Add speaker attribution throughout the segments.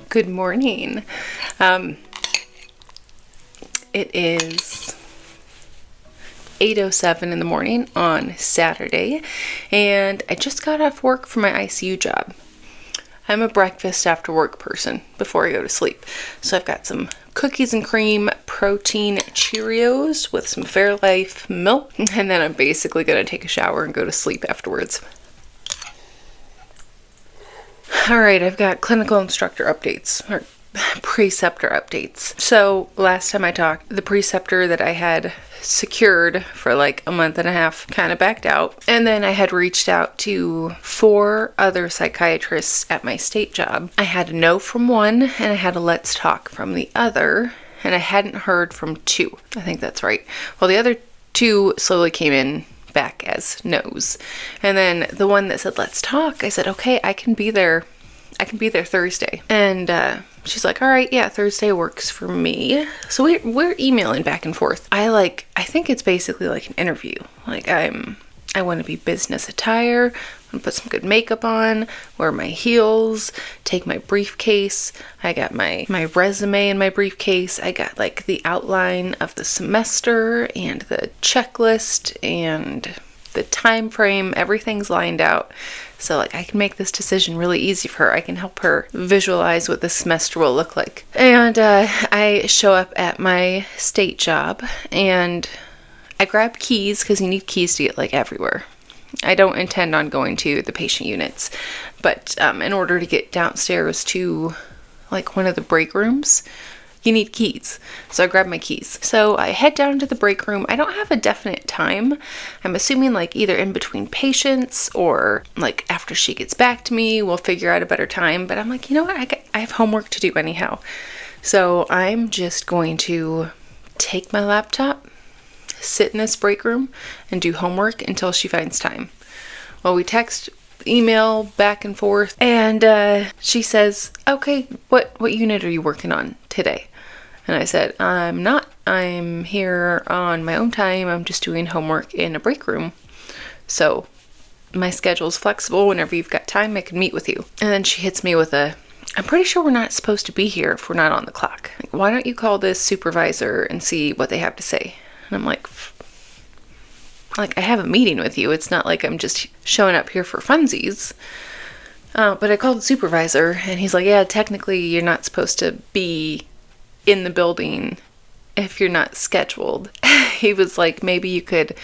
Speaker 1: Good morning. It is 8:07 in the morning on Saturday, and I just got off work for my ICU job. I'm a breakfast after work person before I go to sleep. So I've got some cookies and cream protein Cheerios with some Fairlife milk, and then I'm basically going to take a shower and go to sleep afterwards. All right, I've got clinical instructor updates, or preceptor updates. So last time I talked, the preceptor that I had secured for like a month and a half kind of backed out. And then I had reached out to 4 other psychiatrists at my state job. I had a no from one and I had a let's talk from the other. And I hadn't heard from 2. I think that's right. Well, the other 2 slowly came in back as no's. And then the one that said let's talk, I said, okay, I can be there Thursday. And she's like, all right, yeah, Thursday works for me. So we're emailing back and forth. I think it's basically like an interview. Like I want to be business attire. I'm gonna put some good makeup on, wear my heels, take my briefcase. I got my resume in my briefcase. I got like the outline of the semester and the checklist and the time frame. Everything's lined out. So like I can make this decision really easy for her. I can help her visualize what the semester will look like. And I show up at my state job and I grab keys because you need keys to get like everywhere. I don't intend on going to the patient units, but in order to get downstairs to like one of the break rooms, you need keys. So I grab my keys. So I head down to the break room. I don't have a definite time. I'm assuming like either in between patients or like after she gets back to me, we'll figure out a better time. But I'm like, you know what? I have homework to do anyhow. So I'm just going to take my laptop, sit in this break room and do homework until she finds time. Well, we text, email back and forth, and she says, okay, what unit are you working on today? And I said, I'm here on my own time. I'm just doing homework in a break room. So my schedule's flexible. Whenever you've got time, I can meet with you. And then she hits me with I'm pretty sure we're not supposed to be here if we're not on the clock. Like, why don't you call this supervisor and see what they have to say? And I'm like, I have a meeting with you. It's not like I'm just showing up here for funsies. But I called the supervisor and he's like, yeah, technically you're not supposed to be in the building if you're not scheduled. He was like, maybe you could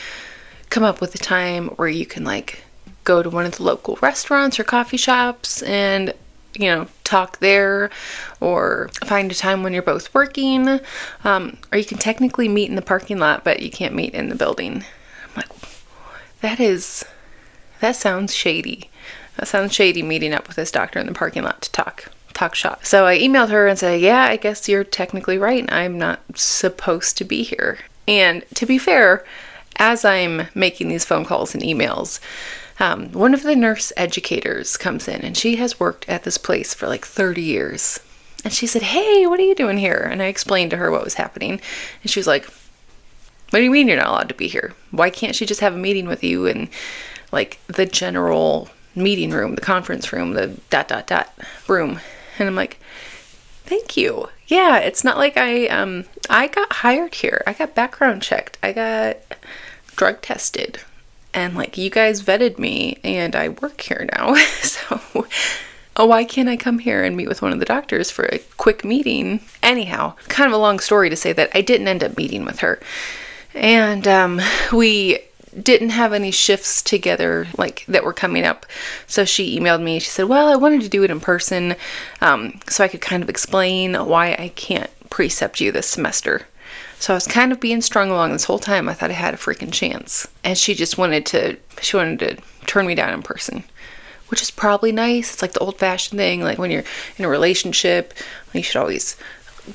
Speaker 1: come up with a time where you can like go to one of the local restaurants or coffee shops and, you know, talk there, or find a time when you're both working, or you can technically meet in the parking lot, but you can't meet in the building. I'm like, that sounds shady. That sounds shady, meeting up with this doctor in the parking lot to talk shop. So I emailed her and said, yeah, I guess you're technically right. I'm not supposed to be here. And to be fair, as I'm making these phone calls and emails, one of the nurse educators comes in and she has worked at this place for like 30 years. And she said, hey, what are you doing here? And I explained to her what was happening. And she was like, what do you mean you're not allowed to be here? Why can't she just have a meeting with you in like the general meeting room, the conference room, the ... room? And I'm like, thank you. Yeah, it's not like I got hired here. I got background checked. I got drug tested. And like you guys vetted me and I work here now. So why can't I come here and meet with one of the doctors for a quick meeting? Anyhow, kind of a long story to say that I didn't end up meeting with her. And we didn't have any shifts together like that were coming up. So she emailed me. She said, well, I wanted to do it in person so I could kind of explain why I can't precept you this semester. So I was kind of being strung along this whole time. I thought I had a freaking chance. And she just wanted to turn me down in person, which is probably nice. It's like the old-fashioned thing. Like when you're in a relationship, you should always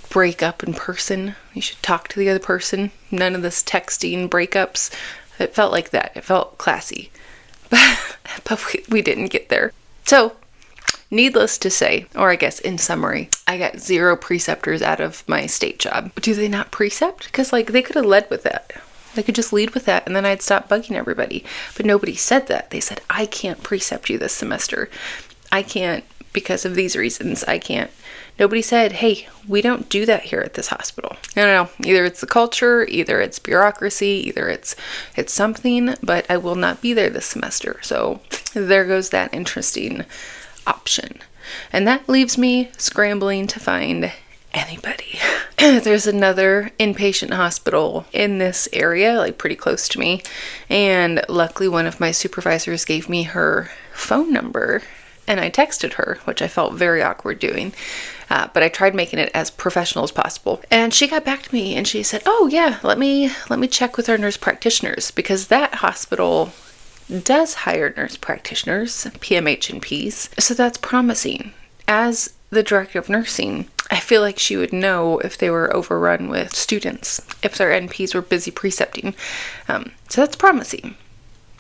Speaker 1: break up in person. You should talk to the other person. None of this texting breakups. It felt like that. It felt classy. But we didn't get there. So, needless to say, or I guess in summary, I got 0 preceptors out of my state job. Do they not precept? Because like they could have led with that. They could just lead with that and then I'd stop bugging everybody. But nobody said that. They said, I can't precept you this semester. I can't because of these reasons. I can't. Nobody said, hey, we don't do that here at this hospital. I don't know. Either it's the culture, either it's bureaucracy, either it's something, but I will not be there this semester. So there goes that interesting option. And that leaves me scrambling to find anybody. There's another inpatient hospital in this area, like pretty close to me. And luckily one of my supervisors gave me her phone number. And I texted her, which I felt very awkward doing. But I tried making it as professional as possible. And she got back to me and she said, oh yeah, let me check with our nurse practitioners, because that hospital does hire nurse practitioners, PMH and Ps. So that's promising. As the director of nursing, I feel like she would know if they were overrun with students, if their NPs were busy precepting. So that's promising.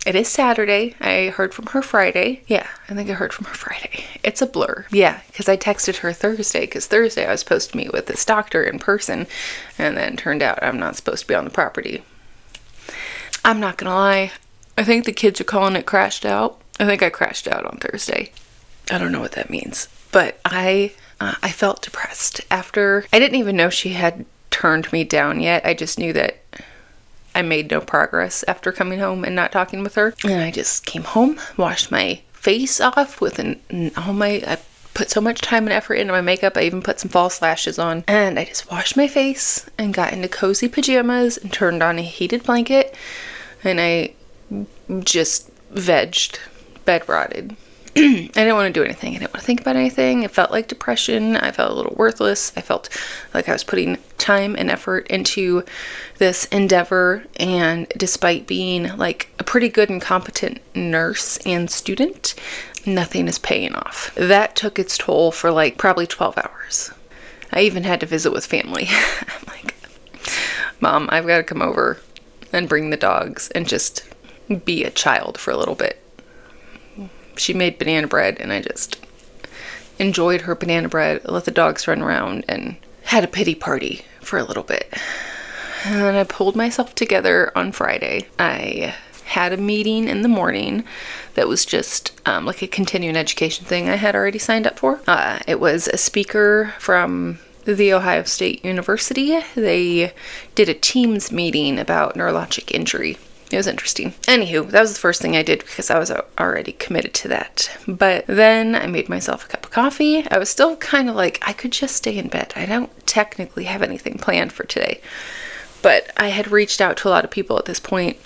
Speaker 1: It is Saturday. I heard from her Friday. Yeah, I think I heard from her Friday. It's a blur. Yeah, because I texted her Thursday, because Thursday I was supposed to meet with this doctor in person, and then it turned out I'm not supposed to be on the property. I'm not gonna lie. I think the kids are calling it crashed out. I think I crashed out on Thursday. I don't know what that means, but I felt depressed after. I didn't even know she had turned me down yet. I just knew that I made no progress after coming home and not talking with her. And I just came home, washed my face off with I put so much time and effort into my makeup. I even put some false lashes on. And I just washed my face and got into cozy pajamas and turned on a heated blanket. And I just vegged, bed rotted. I didn't want to do anything. I didn't want to think about anything. It felt like depression. I felt a little worthless. I felt like I was putting time and effort into this endeavor, and despite being like a pretty good and competent nurse and student, nothing is paying off. That took its toll for like probably 12 hours. I even had to visit with family. I'm like, Mom, I've got to come over and bring the dogs and just be a child for a little bit. She made banana bread, and I just enjoyed her banana bread, let the dogs run around, and had a pity party for a little bit. And then I pulled myself together on Friday. I had a meeting in the morning that was just like a continuing education thing I had already signed up for. It was a speaker from the Ohio State University. They did a Teams meeting about neurologic injury. It was interesting. Anywho, that was the first thing I did because I was already committed to that. But then I made myself a cup of coffee. I was still kind of like, I could just stay in bed. I don't technically have anything planned for today. But I had reached out to a lot of people at this point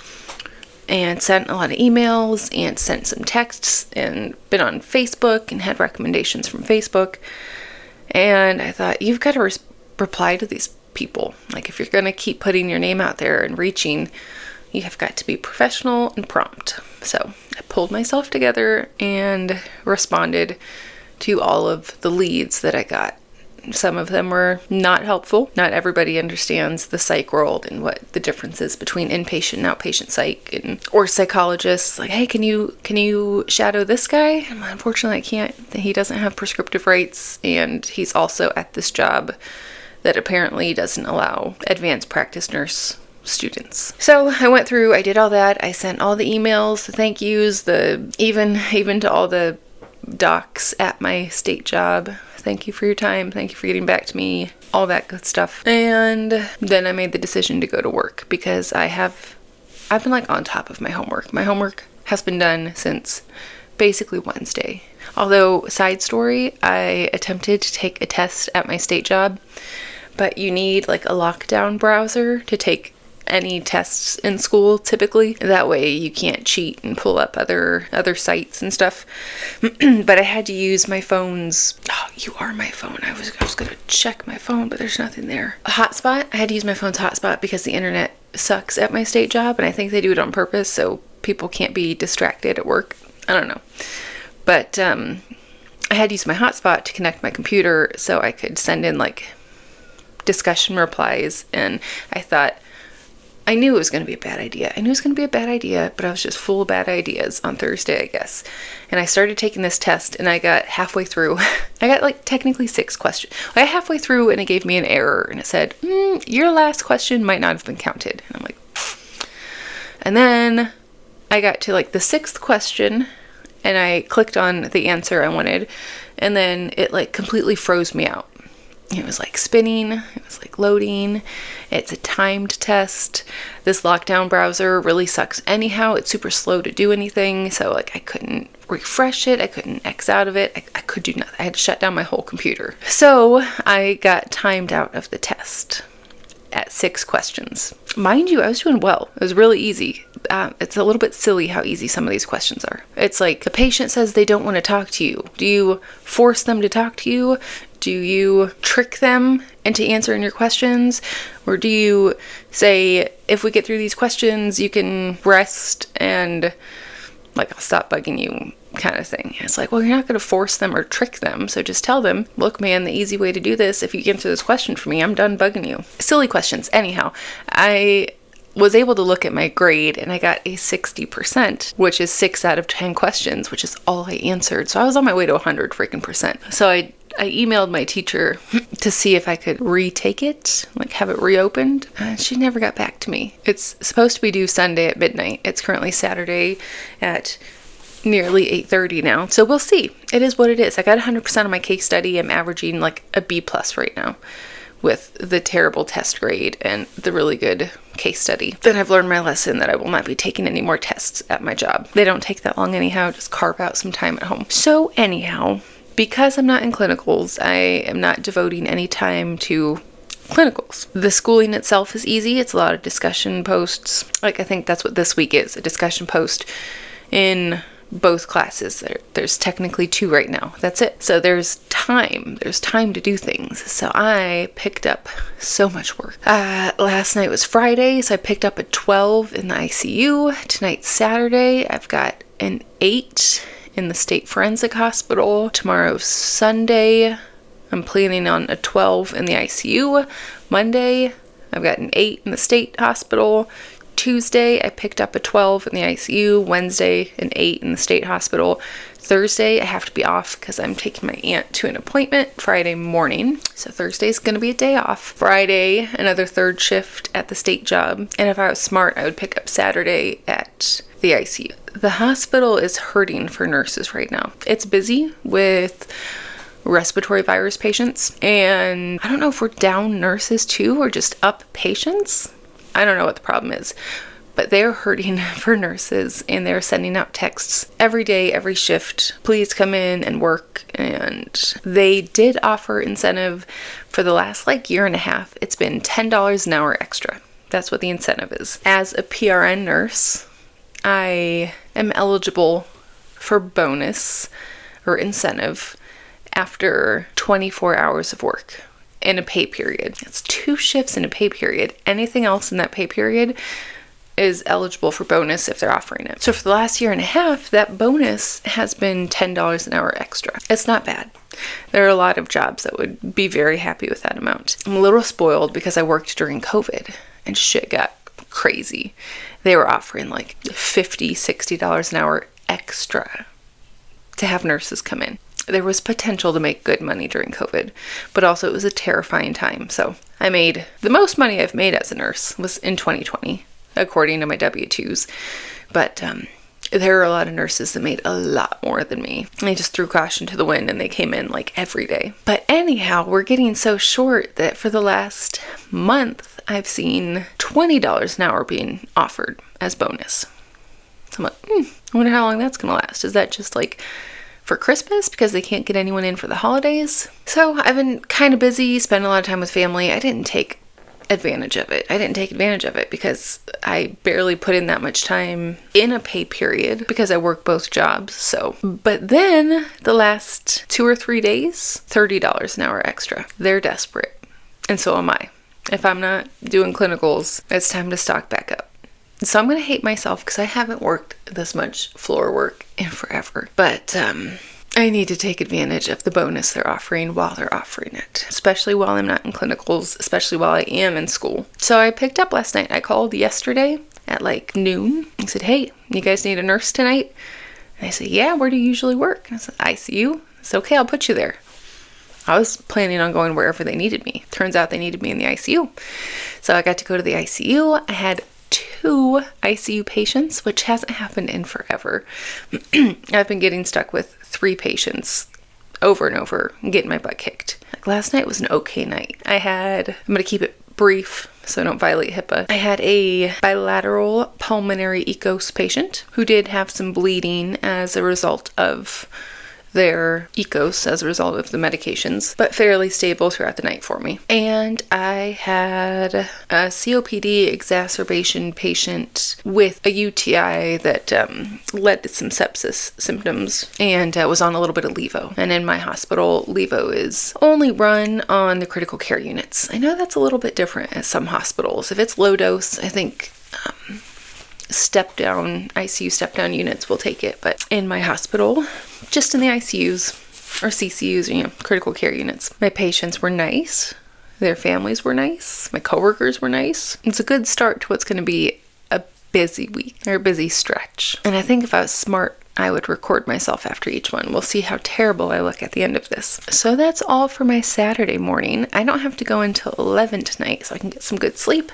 Speaker 1: and sent a lot of emails and sent some texts and been on Facebook and had recommendations from Facebook. And I thought, you've got to reply to these people. Like, if you're going to keep putting your name out there and reaching, you have got to be professional and prompt. So I pulled myself together and responded to all of the leads that I got. Some of them were not helpful. Not everybody understands the psych world and what the difference is between inpatient and outpatient psych, or psychologists. Like, hey, can you shadow this guy? Unfortunately, I can't. He doesn't have prescriptive rights, and he's also at this job that apparently doesn't allow advanced practice nurse students. So I went through, I did all that. I sent all the emails, the thank yous, even to all the docs at my state job. Thank you for your time. Thank you for getting back to me. All that good stuff. And then I made the decision to go to work because I've been like on top of my homework. My homework has been done since basically Wednesday. Although, side story, I attempted to take a test at my state job, but you need like a lockdown browser to take any tests in school typically. That way you can't cheat and pull up other sites and stuff. But I had to use my phone's, you are my phone. I was gonna check my phone, but there's nothing there. A hotspot. I had to use my phone's hotspot because the internet sucks at my state job, and I think they do it on purpose so people can't be distracted at work. I don't know. But I had to use my hotspot to connect my computer so I could send in like discussion replies, and I knew it was going to be a bad idea. But I was just full of bad ideas on Thursday, I guess. And I started taking this test, and I got halfway through. I got like technically 6 questions. I got halfway through, and it gave me an error, and it said, your last question might not have been counted. And I'm like, and then I got to like the 6th question, And I clicked on the answer I wanted, and then it like completely froze me out. It was like spinning, it was like loading. It's a timed test. This lockdown browser really sucks anyhow. It's super slow to do anything. So like I couldn't refresh it. I couldn't X out of it. I could do nothing. I had to shut down my whole computer. So I got timed out of the test at 6 questions. Mind you, I was doing well. It was really easy. It's a little bit silly how easy some of these questions are. It's like the patient says they don't want to talk to you. Do you force them to talk to you? Do you trick them into answering your questions? Or do you say, if we get through these questions, you can rest and like I'll stop bugging you kind of thing. It's like, well, you're not going to force them or trick them. So just tell them, look, man, the easy way to do this, if you answer this question for me, I'm done bugging you. Silly questions. Anyhow, I was able to look at my grade and I got a 60%, which is 6 out of 10 questions, which is all I answered. So I was on my way to 100 freaking percent. So I emailed my teacher to see if I could retake it, like have it reopened. She never got back to me. It's supposed to be due Sunday at midnight. It's currently Saturday at nearly 8:30 now. So we'll see. It is what it is. I got 100% on my case study. I'm averaging like a B+ right now with the terrible test grade and the really good case study. Then I've learned my lesson that I will not be taking any more tests at my job. They don't take that long anyhow. Just carve out some time at home. So anyhow, because I'm not in clinicals, I am not devoting any time to clinicals. The schooling itself is easy. It's a lot of discussion posts. Like I think that's what this week is, a discussion post in both classes. There's technically 2 right now. That's it. So there's time to do things. So I picked up so much work. Last night was Friday, so I picked up a 12 in the ICU. Tonight's Saturday. I've got an 8 in the State Forensic Hospital. Tomorrow's Sunday. I'm planning on a 12 in the ICU. Monday, I've got an 8 in the State Hospital. Tuesday, I picked up a 12 in the ICU. Wednesday, an 8 in the State Hospital. Thursday, I have to be off because I'm taking my aunt to an appointment Friday morning. So Thursday's going to be a day off. Friday, another 3rd shift at the state job. And if I was smart, I would pick up Saturday at the ICU. The hospital is hurting for nurses right now. It's busy with respiratory virus patients. And I don't know if we're down nurses too or just up patients. I don't know what the problem is, but they're hurting for nurses and they're sending out texts every day, every shift. Please come in and work. And they did offer incentive for the last year and a half. It's been $10 an hour extra. That's what the incentive is. As a PRN nurse, I am eligible for bonus or incentive after 24 hours of work in a pay period. It's 2 shifts in a pay period. Anything else in that pay period is eligible for bonus if they're offering it. So for the last year and a half, that bonus has been $10 an hour extra. It's not bad. There are a lot of jobs that would be very happy with that amount. I'm a little spoiled because I worked during COVID and shit got crazy. They were offering $50, $60 an hour extra to have nurses come in. There was potential to make good money during COVID, but also it was a terrifying time. So I made the most money I've made as a nurse was in 2020, according to my W-2s. But there are a lot of nurses that made a lot more than me. They just threw caution to the wind and they came in every day. But anyhow, we're getting so short that for the last month, I've seen $20 an hour being offered as bonus. So I'm like, I wonder how long that's going to last. Is that just for Christmas because they can't get anyone in for the holidays? So I've been kind of busy, spending a lot of time with family. I didn't take advantage of it because I barely put in that much time in a pay period because I work both jobs. So, but then the last 2 or 3 days, $30 an hour extra. They're desperate. And so am I. If I'm not doing clinicals, it's time to stock back up. So I'm going to hate myself because I haven't worked this much floor work in forever. But I need to take advantage of the bonus they're offering while they're offering it. Especially while I'm not in clinicals, especially while I am in school. So I picked up last night. I called yesterday at noon. I said, hey, you guys need a nurse tonight? And they said, yeah, where do you usually work? And I said, ICU. It's okay, I'll put you there. I was planning on going wherever they needed me. Turns out they needed me in the ICU. So I got to go to the ICU. I had 2 ICU patients, which hasn't happened in forever. I've been getting stuck with 3 patients over and over and getting my butt kicked. Like last night was an okay night. I'm going to keep it brief so I don't violate HIPAA. I had a bilateral pulmonary ecos patient who did have some bleeding as a result of their ecos, as a result of the medications, but fairly stable throughout the night for me. And I had a COPD exacerbation patient with a UTI that led to some sepsis symptoms and was on a little bit of levo. And in my hospital, levo is only run on the critical care units. I know that's a little bit different at some hospitals. If it's low dose, I think ICU step down units will take it, but in my hospital, just in the ICUs or CCUs, critical care units, my patients were nice, their families were nice, my coworkers were nice. It's a good start to what's going to be a busy week or a busy stretch. And I think if I was smart, I would record myself after each one. We'll see how terrible I look at the end of this. So that's all for my Saturday morning. I don't have to go until 11 tonight, so I can get some good sleep.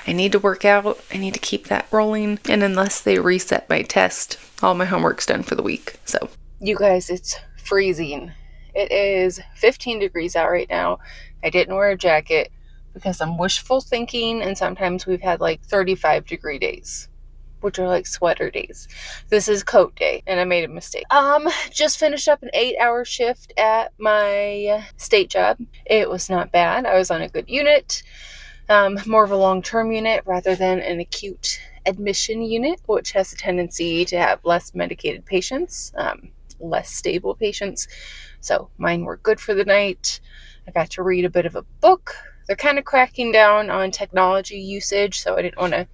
Speaker 1: I need to work out. I need to keep that rolling. And unless they reset my test, all my homework's done for the week. So, you guys, it's freezing. It is 15 degrees out right now. I didn't wear a jacket because I'm wishful thinking, and sometimes we've had like 35-degree days, which are like sweater days. This is coat day, and I made a mistake. Just finished up an 8-hour shift at my state job. It was not bad. I was on a good unit, more of a long-term unit rather than an acute admission unit, which has a tendency to have less medicated patients, less stable patients. So mine were good for the night. I got to read a bit of a book. They're kind of cracking down on technology usage, so I didn't want to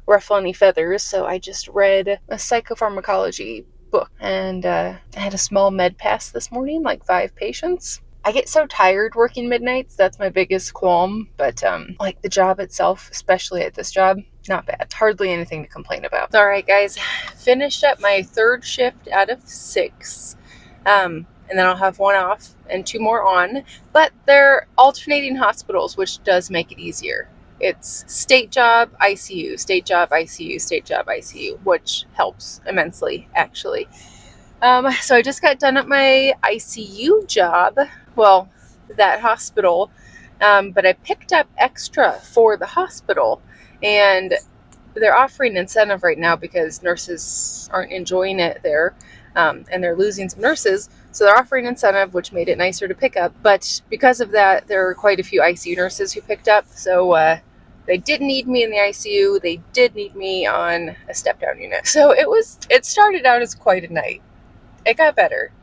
Speaker 1: ruffle any feathers, so I just read a psychopharmacology book, and I had a small med pass this morning, like 5 patients. I get so tired working midnights, that's my biggest qualm, but like the job itself, especially at this job, not bad. Hardly anything to complain about. Alright guys, finished up my 3rd shift out of 6, and then I'll have 1 off and 2 more on, but they're alternating hospitals, which does make it easier. It's state job, ICU, state job, ICU, state job, ICU, which helps immensely, actually. So I just got done at my ICU job, well, that hospital, but I picked up extra for the hospital, and they're offering incentive right now because nurses aren't enjoying it there, and they're losing some nurses. So they're offering incentive, which made it nicer to pick up. But because of that, there were quite a few ICU nurses who picked up. So they did need me in the ICU. They did need me on a step-down unit. So it started out as quite a night. It got better.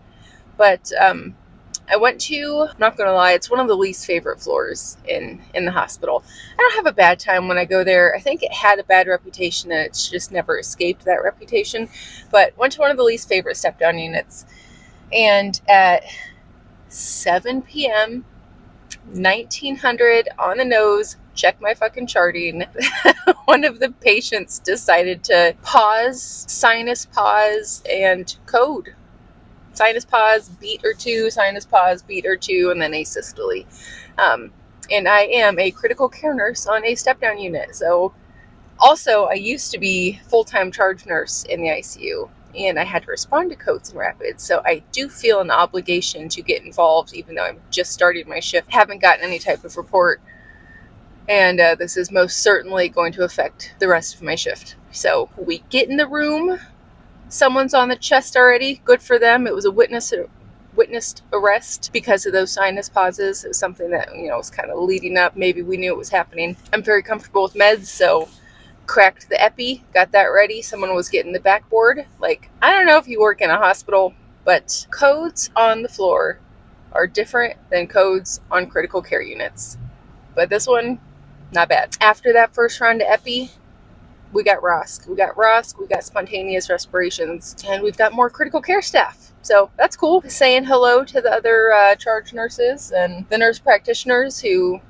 Speaker 1: But I went to, I'm not going to lie, it's one of the least favorite floors in the hospital. I don't have a bad time when I go there. I think it had a bad reputation, and it's just never escaped that reputation. But went to one of the least favorite step-down units. And at 7 p.m., 1900 on the nose, check my fucking charting, one of the patients decided to pause, sinus pause, and code. Sinus pause, beat or 2, sinus pause, beat or 2, and then asystole. And I am a critical care nurse on a step-down unit. So also, I used to be full-time charge nurse in the ICU. And I had to respond to codes and rapids. So I do feel an obligation to get involved, even though I'm just starting my shift. Haven't gotten any type of report. And this is most certainly going to affect the rest of my shift. So we get in the room. Someone's on the chest already. Good for them. It was a witnessed arrest because of those sinus pauses. It was something that, was kind of leading up. Maybe we knew it was happening. I'm very comfortable with meds, so cracked the epi, got that ready. Someone was getting the backboard. Like, I don't know if you work in a hospital, but codes on the floor are different than codes on critical care units. But this one, not bad. After that first round of epi, we got ROSC. We got spontaneous respirations, and we've got more critical care staff. So that's cool. Saying hello to the other charge nurses and the nurse practitioners who,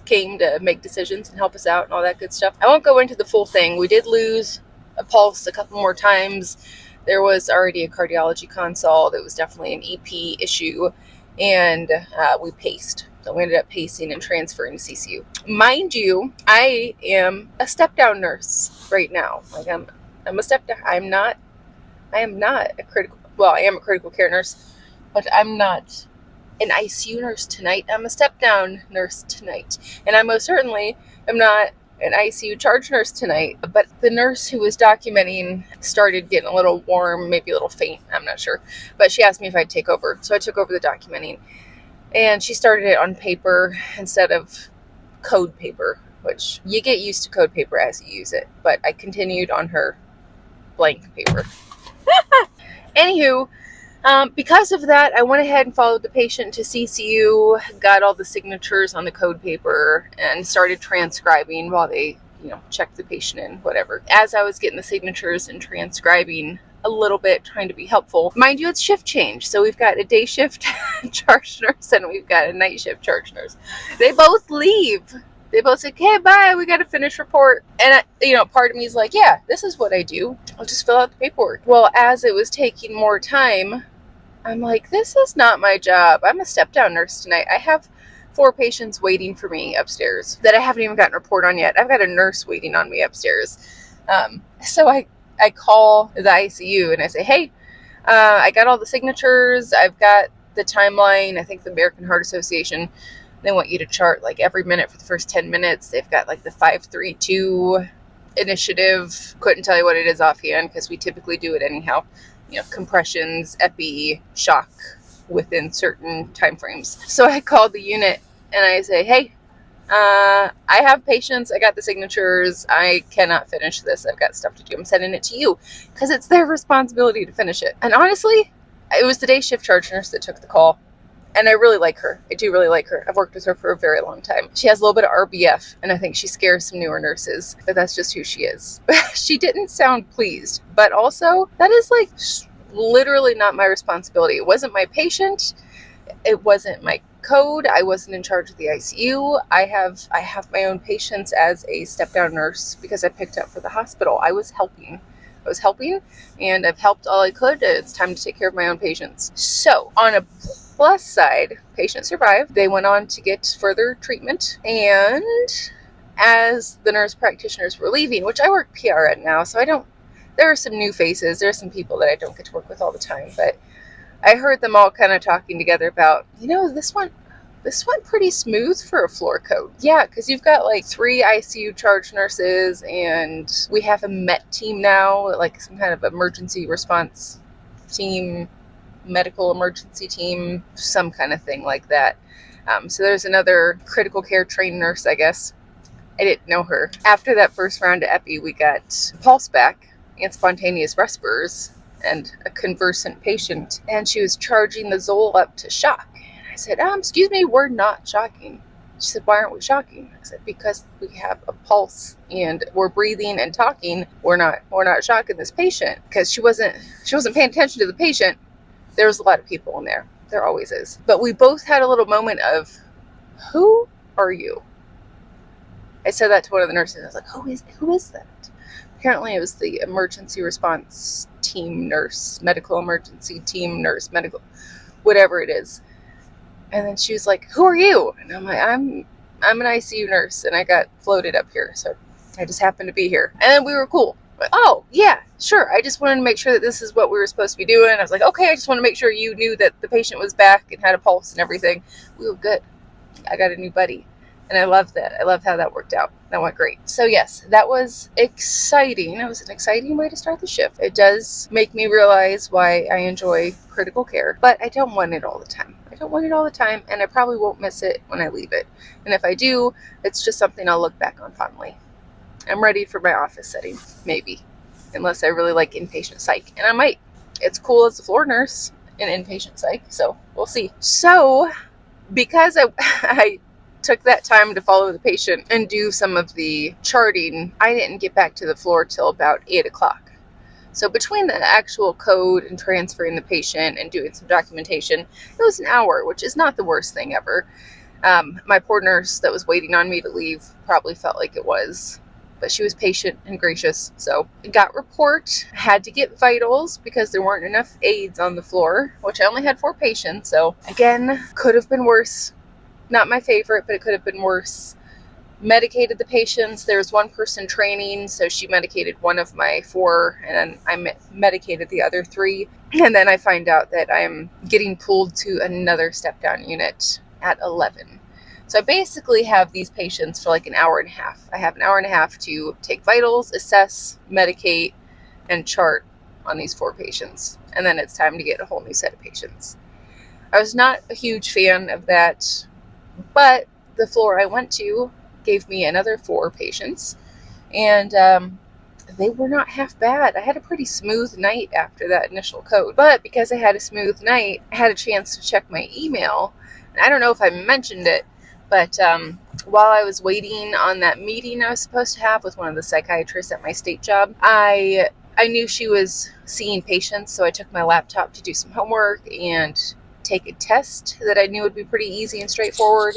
Speaker 1: came to make decisions and help us out and all that good stuff. I won't go into the full thing. We did lose a pulse a couple more times. There was already a cardiology consult. It was definitely an EP issue. and we paced. So we ended up pacing and transferring to CCU. Mind you, I am a step-down nurse right now. Like I'm a step-down. I am not a critical, well, I am a critical care nurse, but I'm not an ICU nurse tonight. I'm a step-down nurse tonight. And I most certainly am not an ICU charge nurse tonight. But the nurse who was documenting started getting a little warm, maybe a little faint, I'm not sure. But she asked me if I'd take over. So I took over the documenting. And she started it on paper instead of code paper, which you get used to code paper as you use it. But I continued on her blank paper. Anywho, because of that, I went ahead and followed the patient to CCU, got all the signatures on the code paper, and started transcribing while they, checked the patient in, whatever. As I was getting the signatures and transcribing a little bit, trying to be helpful. Mind you, it's shift change. So we've got a day shift charge nurse and we've got a night shift charge nurse. They both leave. They both say, okay, bye, we got to finish report. And, part of me is like, yeah, this is what I do. I'll just fill out the paperwork. Well, as it was taking more time, I'm like, this is not my job. I'm a step-down nurse tonight. I have 4 patients waiting for me upstairs that I haven't even gotten a report on yet. I've got a nurse waiting on me upstairs. So I call the ICU and I say, hey, I got all the signatures. I've got the timeline. I think the American Heart Association, they want you to chart like every minute for the first 10 minutes. They've got like the 5-3-2 initiative. Couldn't tell you what it is offhand because we typically do it anyhow. Compressions, epi, shock within certain time frames. So I called the unit and I say, hey, I have patients. I got the signatures. I cannot finish this. I've got stuff to do. I'm sending it to you because it's their responsibility to finish it. And honestly, it was the day shift charge nurse that took the call. And I really like her. I do really like her. I've worked with her for a very long time. She has a little bit of RBF, and I think she scares some newer nurses, but that's just who she is. She didn't sound pleased, but also that is like literally not my responsibility. It wasn't my patient. It wasn't my code. I wasn't in charge of the ICU. I have my own patients as a step-down nurse because I picked up for the hospital. I was helping, and I've helped all I could. It's time to take care of my own patients. So on a plus side, patient survived. They went on to get further treatment, and as the nurse practitioners were leaving, which I work PRN now, so there are some new faces. There are some people that I don't get to work with all the time, but I heard them all kind of talking together about, this went pretty smooth for a floor code. Yeah, because you've got like 3 ICU charge nurses, and we have a MET team now, like some kind of emergency response team, medical emergency team, some kind of thing like that. So there's another critical care trained nurse, I guess. I didn't know her. After that first round of epi, we got pulse back and spontaneous respirs and a conversant patient, and she was charging the Zoll up to shock. And I said, excuse me, we're not shocking. She said, why aren't we shocking? I said, because we have a pulse and we're breathing and talking. We're not shocking this patient. Because she wasn't paying attention to the patient. There was a lot of people in there. There always is. But we both had a little moment of, who are you? I said that to one of the nurses. I was like, who is that? Apparently it was the emergency response team nurse, medical emergency team nurse, medical, whatever it is. And then she was like, who are you? And I'm like, I'm an ICU nurse, and I got floated up here. So I just happened to be here. And then we were cool. Like, oh, yeah, sure. I just wanted to make sure that this is what we were supposed to be doing. I was like, okay, I just want to make sure you knew that the patient was back and had a pulse and everything. We were good. I got a new buddy. And I love that. I love how that worked out. That went great. So yes, that was exciting. It was an exciting way to start the shift. It does make me realize why I enjoy critical care, but I don't want it all the time. And I probably won't miss it when I leave it. And if I do, it's just something I'll look back on fondly. I'm ready for my office setting, maybe, unless I really like inpatient psych. And I might. It's cool as a floor nurse in inpatient psych, so we'll see. So because I took that time to follow the patient and do some of the charting, I didn't get back to the floor till about 8 o'clock. So between the actual code and transferring the patient and doing some documentation, it was an hour, which is not the worst thing ever. My poor nurse that was waiting on me to leave probably felt like it was, but she was patient and gracious. So got report, had to get vitals because there weren't enough aides on the floor, which I only had 4 patients. So again, could have been worse. Not my favorite, but it could have been worse. Medicated the patients. There was one person training, so she medicated one of my 4, and then I medicated the other 3. And then I find out that I'm getting pulled to another step-down unit at 11. So I basically have these patients for like an hour and a half. I have an hour and a half to take vitals, assess, medicate, and chart on these 4 patients. And then it's time to get a whole new set of patients. I was not a huge fan of that, but the floor I went to gave me another 4 patients, and they were not half bad. I had a pretty smooth night after that initial code, but because I had a smooth night, I had a chance to check my email. And I don't know if I mentioned it, but while I was waiting on that meeting I was supposed to have with one of the psychiatrists at my state job, I knew she was seeing patients, so I took my laptop to do some homework and take a test that I knew would be pretty easy and straightforward.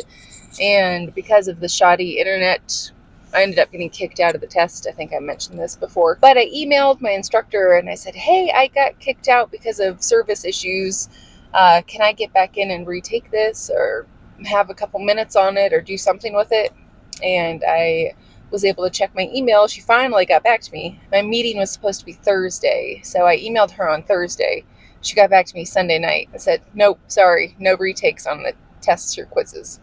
Speaker 1: And because of the shoddy internet, I ended up getting kicked out of the test. I think I mentioned this before. But I emailed my instructor and I said, hey, I got kicked out because of service issues. Can I get back in and retake this or have a couple minutes on it or do something with it? And I was able to check my email. She finally got back to me. My meeting was supposed to be Thursday, so I emailed her on Thursday. She got back to me Sunday night and said, nope, sorry, no retakes on the tests or quizzes.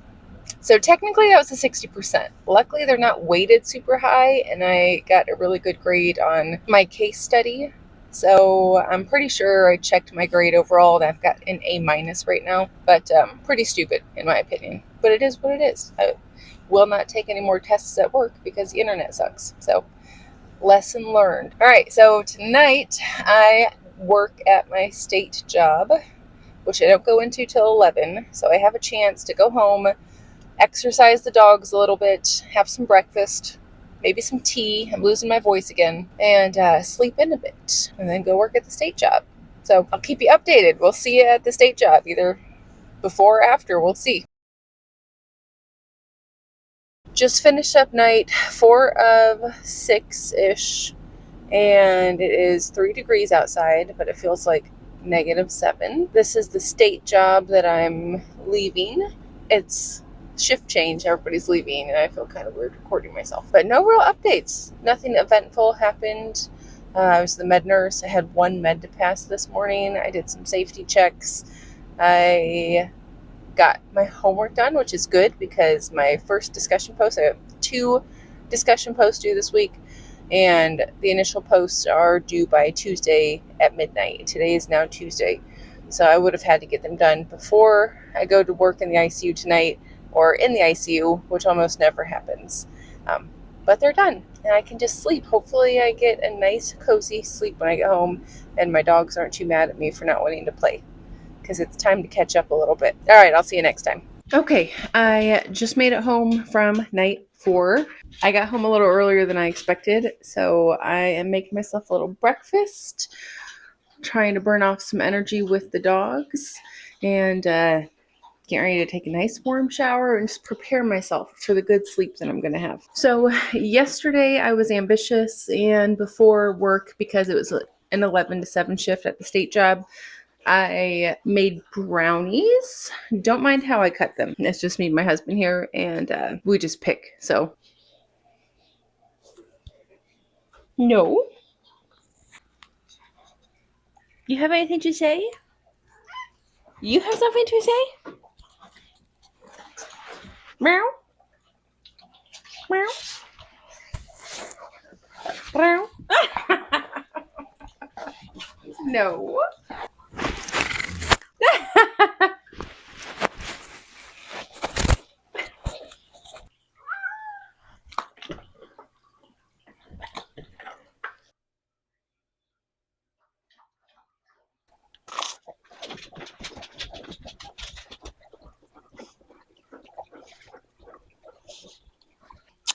Speaker 1: So technically that was a 60%. Luckily they're not weighted super high, and I got a really good grade on my case study. So I'm pretty sure I checked my grade overall and I've got an A- right now, but pretty stupid in my opinion. But it is what it is. I will not take any more tests at work because the internet sucks. So lesson learned. All right, so tonight I work at my state job, which I don't go into till 11. So I have a chance to go home, exercise the dogs a little bit, have some breakfast, maybe some tea. I'm losing my voice again, and sleep in a bit, and then go work at the state job. So I'll keep you updated. We'll see you at the state job, either before or after. We'll see. Just finished up night 4 of 6-ish, and it is 3 degrees outside, but it feels like -7. This is the state job that I'm leaving. It's shift change, everybody's leaving, and I feel kind of weird recording myself. But no real updates. Nothing eventful happened. I was the med nurse. I had 1 med to pass this morning. I did some safety checks. I got my homework done, which is good because my first discussion post, I have 2 discussion posts due this week, and the initial posts are due by Tuesday at midnight. Today is now Tuesday, so I would have had to get them done before I go to work in the ICU tonight, or in the ICU, which almost never happens. But they're done, and I can just sleep. Hopefully I get a nice, cozy sleep when I get home, and my dogs aren't too mad at me for not wanting to play, because it's time to catch up a little bit. All right, I'll see you next time. Okay, I just made it home from night 4. I got home a little earlier than I expected, so I am making myself a little breakfast, trying to burn off some energy with the dogs, and getting ready to take a nice warm shower and just prepare myself for the good sleep that I'm going to have. So yesterday I was ambitious, and before work, because it was an 11 to 7 shift at the state job, I made brownies. Don't mind how I cut them. It's just me and my husband here, and we just pick. So, no. You have anything to say? You have something to say? Meow. Meow. Meow. No.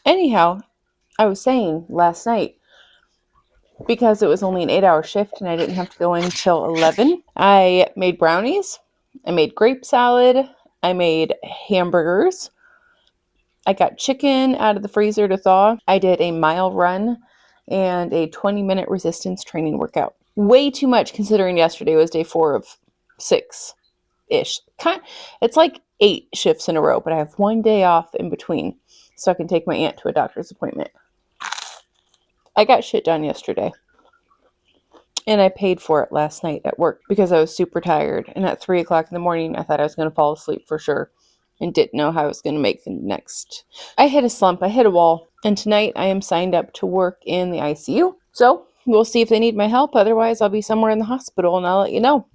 Speaker 1: Anyhow, I was saying last night, because it was only an 8-hour shift and I didn't have to go in until 11, I made brownies, I made grape salad, I made hamburgers, I got chicken out of the freezer to thaw. I did a mile run and a 20-minute resistance training workout. Way too much considering yesterday was day 4 of 6-ish. It's like 8 shifts in a row, but I have one day off in between so I can take my aunt to a doctor's appointment. I got shit done yesterday. And I paid for it last night at work because I was super tired. And at 3 o'clock in the morning, I thought I was going to fall asleep for sure and didn't know how I was going to make the next. I hit a slump. I hit a wall. And tonight I am signed up to work in the ICU. So we'll see if they need my help. Otherwise, I'll be somewhere in the hospital and I'll let you know.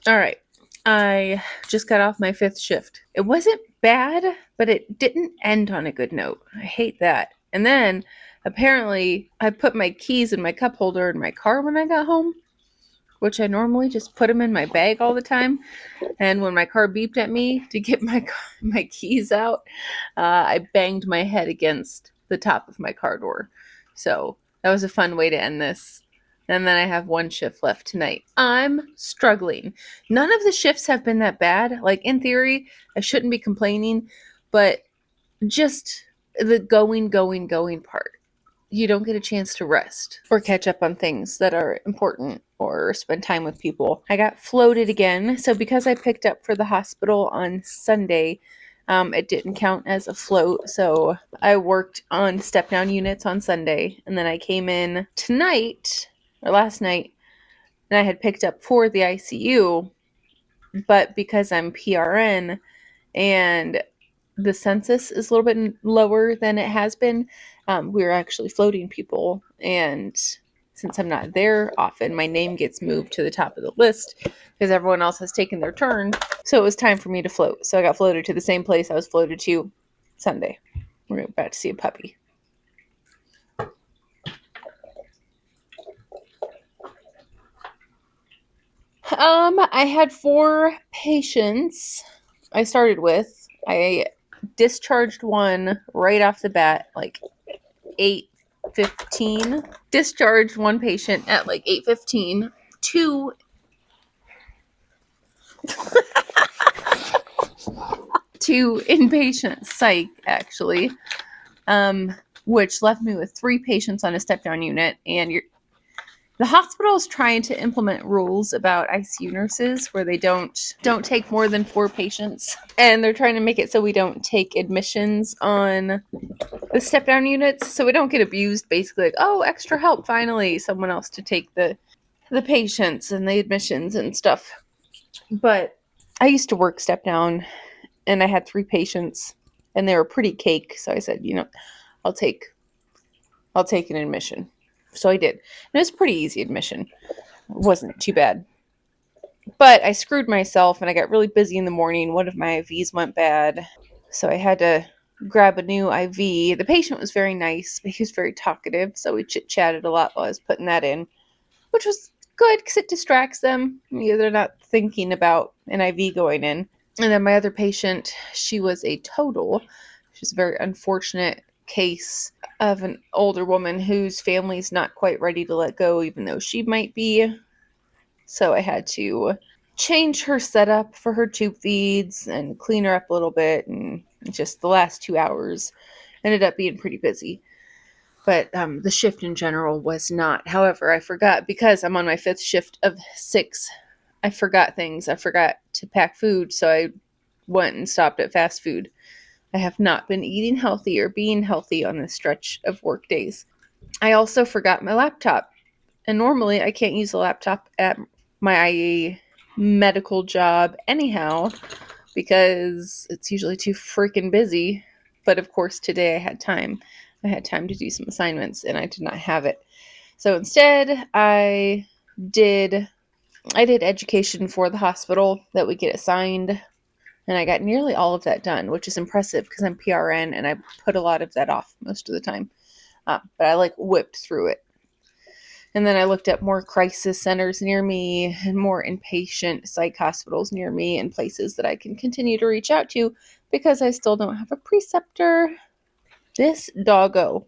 Speaker 1: All right. I just got off my 5th shift. It wasn't bad, but it didn't end on a good note. I hate that. And then apparently I put my keys in my cup holder in my car when I got home, which I normally just put them in my bag all the time. And when my car beeped at me to get my keys out, I banged my head against the top of my car door. So that was a fun way to end this. And then I have 1 shift left tonight. I'm struggling. None of the shifts have been that bad. Like, in theory, I shouldn't be complaining, but just the going part. You don't get a chance to rest or catch up on things that are important or spend time with people. I got floated again. So because I picked up for the hospital on Sunday, it didn't count as a float. So I worked on step-down units on Sunday. And then I came in tonight, or last night, and I had picked up for the ICU. But because I'm PRN and the census is a little bit lower than it has been, we were actually floating people. And since I'm not there often, my name gets moved to the top of the list because everyone else has taken their turn. So it was time for me to float. So I got floated to the same place I was floated to Sunday. We're about to see a puppy. I had 4 patients I started with. I discharged one right off the bat, like 8:15. Discharged one patient at like 8:15. 2 inpatient psych, actually, which left me with 3 patients on a step-down unit. And the hospital is trying to implement rules about ICU nurses where they don't take more than 4 patients. And they're trying to make it so we don't take admissions on the step-down units, so we don't get abused, basically, like, oh, extra help, finally, someone else to take the patients and the admissions and stuff. But I used to work step-down, and I had 3 patients, and they were pretty cake, so I said, I'll take an admission. So I did. And it was a pretty easy admission. It wasn't too bad. But I screwed myself, and I got really busy in the morning. One of my IVs went bad, so I had to grab a new IV. The patient was very nice, but he was very talkative, so we chit-chatted a lot while I was putting that in, which was good because it distracts them. They're not thinking about an IV going in. And then my other patient, she was a total. She's a very unfortunate case of an older woman whose family's not quite ready to let go, even though she might be. So I had to change her setup for her tube feeds and clean her up a little bit, and just the last 2 hours ended up being pretty busy. But the shift in general was not. However, I forgot, because I'm on my 5th shift of 6, I forgot things. I forgot to pack food, so I went and stopped at fast food. I have not been eating healthy or being healthy on this stretch of work days. I also forgot my laptop. And normally I can't use a laptop at my medical job anyhow, because it's usually too freaking busy. But of course today I had time. I had time to do some assignments, and I did not have it. So instead I did education for the hospital that we get assigned. And I got nearly all of that done, which is impressive because I'm PRN and I put a lot of that off most of the time. But I whipped through it. And then I looked up more crisis centers near me and more inpatient psych hospitals near me and places that I can continue to reach out to because I still don't have a preceptor. This doggo.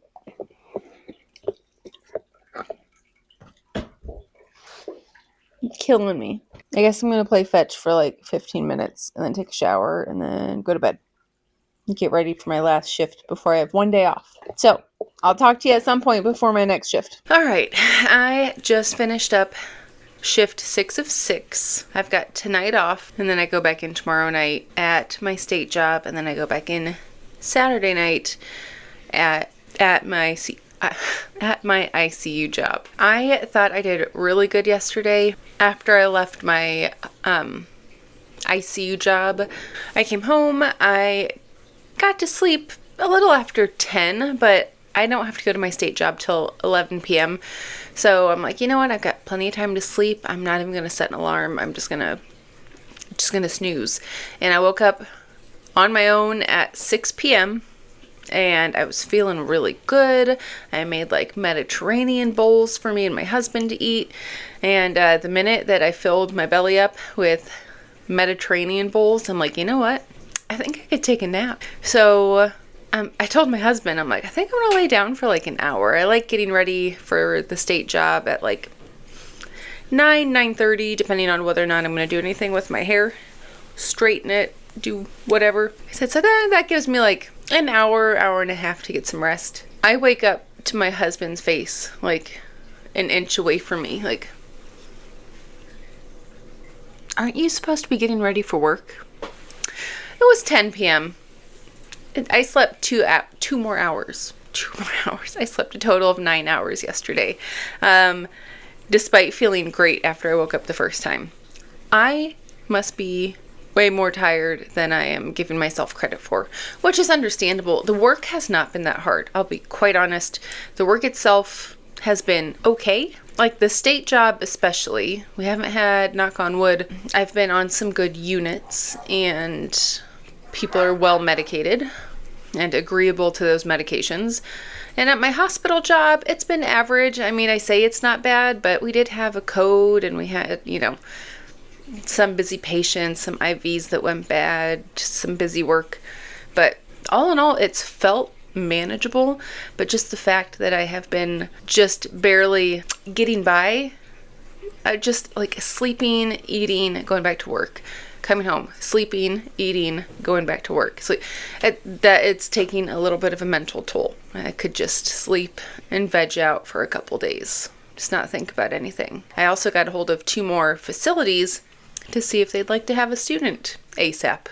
Speaker 1: Killing me. I guess I'm going to play fetch for like 15 minutes and then take a shower and then go to bed. Get ready for my last shift before I have one day off. So, I'll talk to you at some point before my next shift. All right, I just finished up shift 6 of 6. I've got tonight off, and then I go back in tomorrow night at my state job, and then I go back in Saturday night at my ICU job. I thought I did really good yesterday. After I left my ICU job, I came home. I got to sleep a little after 10, but I don't have to go to my state job till 11 p.m. So I'm like, you know what? I've got plenty of time to sleep. I'm not even going to set an alarm. I'm just going to snooze. And I woke up on my own at 6 p.m. and I was feeling really good. I made like Mediterranean bowls for me and my husband to eat. And the minute that I filled my belly up with Mediterranean bowls, I'm like, you know what? I think I could take a nap. So I told my husband, I'm like, I think I'm going to lay down for like an hour. I like getting ready for the state job at like 9:30, depending on whether or not I'm going to do anything with my hair. Straighten it, do whatever. I said, so that gives me like an hour and a half to get some rest. I wake up to my husband's face like an inch away from me. Like, aren't you supposed to be getting ready for work? It was 10 p.m. I slept two more hours. 2 more hours. I slept a total of 9 hours yesterday, despite feeling great after I woke up the first time. I must be way more tired than I am giving myself credit for, which is understandable. The work has not been that hard. I'll be quite honest. The work itself has been okay. Like the state job especially. We haven't had, knock on wood, I've been on some good units and people are well medicated and agreeable to those medications. And at my hospital job, it's been average. I mean, I say it's not bad, but we did have a code and we had, some busy patients, some IVs that went bad, just some busy work. But all in all, it's felt manageable. But just the fact that I have been just barely getting by, just like sleeping, eating, going back to work, coming home, sleeping, eating, going back to work. So that it's taking a little bit of a mental toll. I could just sleep and veg out for a couple days, just not think about anything. I also got a hold of 2 more facilities to see if they'd like to have a student ASAP.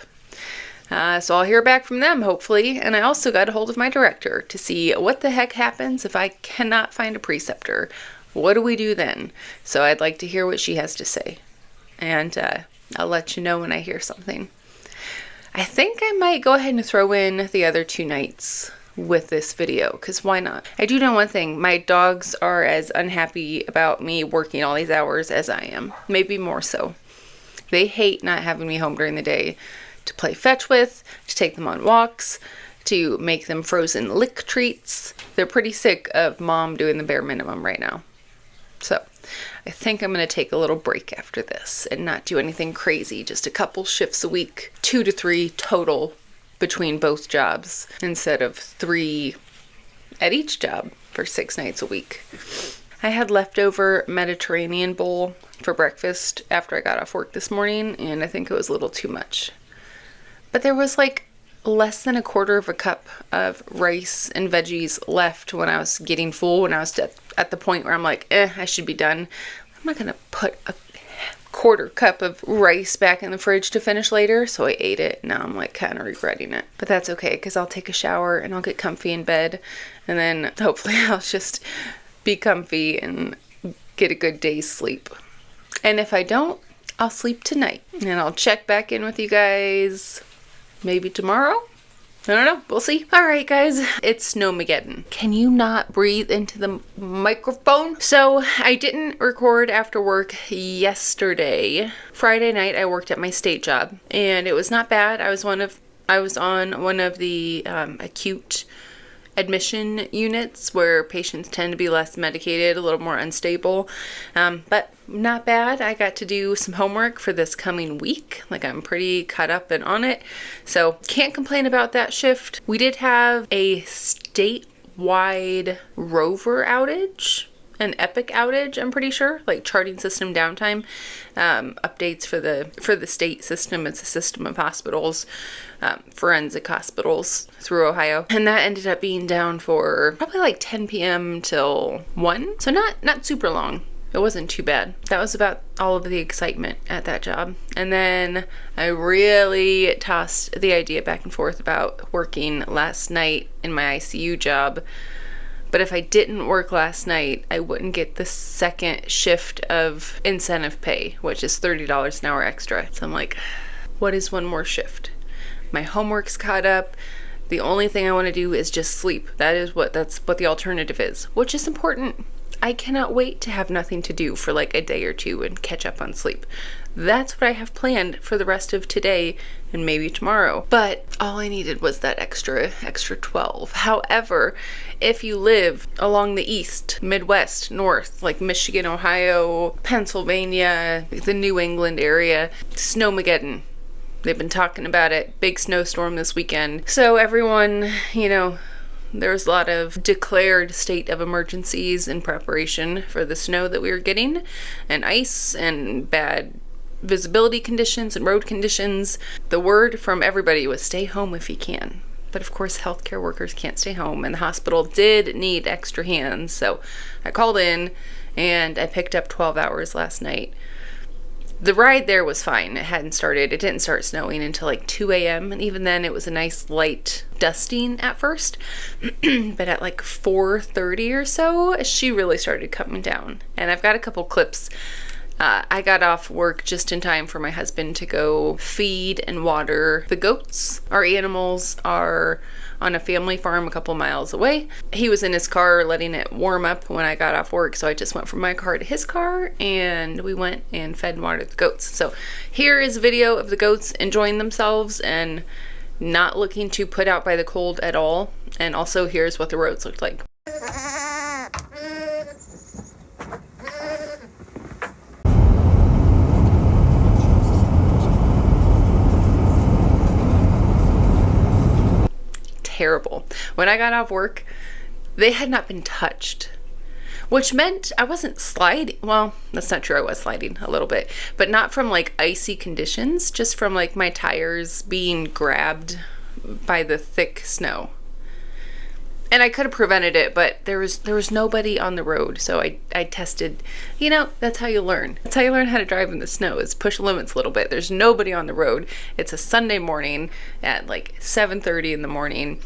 Speaker 1: So I'll hear back from them, hopefully. And I also got a hold of my director to see what the heck happens if I cannot find a preceptor. What do we do then? So I'd like to hear what she has to say. And I'll let you know when I hear something. I think I might go ahead and throw in the other 2 nights with this video, because why not? I do know one thing. My dogs are as unhappy about me working all these hours as I am. Maybe more so. They hate not having me home during the day to play fetch with, to take them on walks, to make them frozen lick treats. They're pretty sick of mom doing the bare minimum right now. So I think I'm going to take a little break after this and not do anything crazy. Just a couple shifts a week, 2 to 3 total between both jobs instead of 3 at each job for 6 nights a week. I had leftover Mediterranean bowl for breakfast after I got off work this morning, and I think it was a little too much. But there was like less than a quarter of a cup of rice and veggies left when I was getting full, when I was at the point where I'm like, I should be done. I'm not going to put a quarter cup of rice back in the fridge to finish later, so I ate it. Now I'm like kind of regretting it. But that's okay, because I'll take a shower and I'll get comfy in bed, and then hopefully I'll just be comfy and get a good day's sleep. And if I don't, I'll sleep tonight. And I'll check back in with you guys maybe tomorrow. I don't know. We'll see. All right, guys. It's Snowmageddon. Can you not breathe into the microphone? So I didn't record after work yesterday. Friday night, I worked at my state job, and it was not bad. I was on one of the acute admission units where patients tend to be less medicated, a little more unstable, but not bad. I got to do some homework for this coming week. Like, I'm pretty caught up and on it, so can't complain about that shift. We did have a statewide rover outage, an epic outage, I'm pretty sure, like charting system downtime, updates for the state system. It's a system of hospitals, forensic hospitals through Ohio, and that ended up being down for probably like 10 p.m. till 1, so not super long. It wasn't too bad. That was about all of the excitement at that job. And then I really tossed the idea back and forth about working last night in my ICU job. But if I didn't work last night, I wouldn't get the second shift of incentive pay, which is $30 an hour extra. So I'm like, what is one more shift? My homework's caught up. The only thing I want to do is just sleep. That's what the alternative is, which is important. I cannot wait to have nothing to do for like a day or two and catch up on sleep. That's what I have planned for the rest of today and maybe tomorrow. But all I needed was that extra 12. However, if you live along the east, Midwest, north, like Michigan, Ohio, Pennsylvania, the New England area, Snowmageddon. They've been talking about it. Big snowstorm this weekend. So everyone, there's a lot of declared state of emergencies in preparation for the snow that we were getting, and ice and bad visibility conditions and road conditions. The word from everybody was stay home if you can. But of course, healthcare workers can't stay home, and the hospital did need extra hands. So I called in and I picked up 12 hours last night. The ride there was fine. It didn't start snowing until like 2 a.m. And even then it was a nice light dusting at first. But at like 4:30 or so, she really started coming down. And I've got a couple clips. I got off work just in time for my husband to go feed and water the goats. Our animals are on a family farm a couple miles away. He was in his car letting it warm up when I got off work, so I just went from my car to his car and we went and fed and watered the goats. So here is a video of the goats enjoying themselves and not looking too put out by the cold at all. And also here's what the roads looked like. Terrible. When I got off work, they had not been touched, which meant I wasn't sliding. Well, that's not true. I was sliding a little bit, but not from like icy conditions, just from like my tires being grabbed by the thick snow. And I could have prevented it, but there was nobody on the road. So I tested, that's how you learn. That's how you learn how to drive in the snow, is push limits a little bit. There's nobody on the road. It's a Sunday morning at like 7:30 in the morning.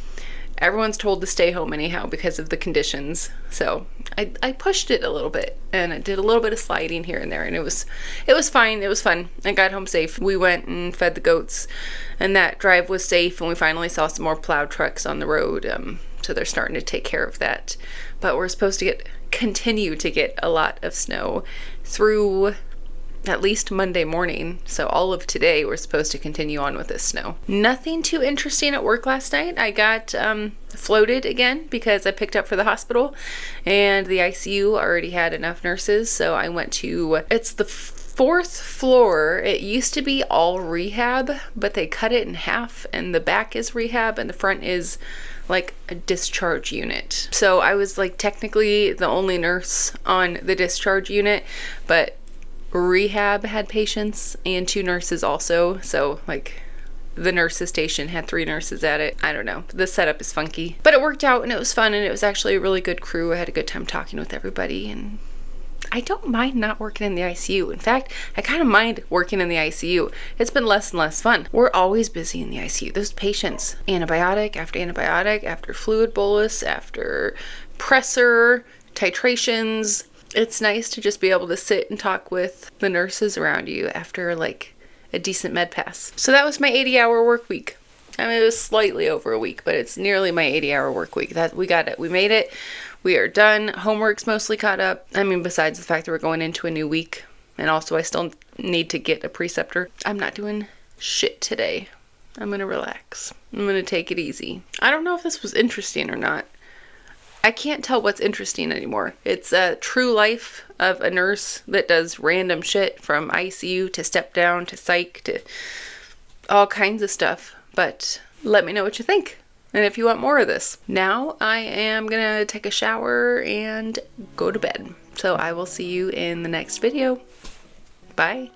Speaker 1: Everyone's told to stay home anyhow because of the conditions. So I pushed it a little bit and I did a little bit of sliding here and there, and it was fine. It was fun. I got home safe. We went and fed the goats, and that drive was safe, and we finally saw some more plow trucks on the road. So they're starting to take care of that. But we're supposed to continue to get a lot of snow through at least Monday morning. So all of today we're supposed to continue on with this snow. Nothing too interesting at work last night. I got floated again because I picked up for the hospital, and the ICU already had enough nurses. So I went to, it's the 4th floor. It used to be all rehab, but they cut it in half, and the back is rehab and the front is like a discharge unit. So I was like technically the only nurse on the discharge unit, but rehab had patients and 2 nurses also. So like the nurses station had 3 nurses at it. I don't know. The setup is funky, but it worked out and it was fun, and it was actually a really good crew. I had a good time talking with everybody, and I don't mind not working in the ICU. In fact, I kind of mind working in the ICU. It's been less and less fun. We're always busy in the ICU. Those patients, antibiotic after fluid bolus, after pressor, titrations. It's nice to just be able to sit and talk with the nurses around you after like a decent med pass. So that was my 80-hour work week. I mean, it was slightly over a week, but it's nearly my 80-hour work week. We got it. We made it. We are done. Homework's mostly caught up. I mean, besides the fact that we're going into a new week, and also I still need to get a preceptor. I'm not doing shit today. I'm gonna relax. I'm gonna take it easy. I don't know if this was interesting or not. I can't tell what's interesting anymore. It's a true life of a nurse that does random shit from ICU to step down to psych to all kinds of stuff. But let me know what you think and if you want more of this. Now I am gonna take a shower and go to bed. So I will see you in the next video. Bye.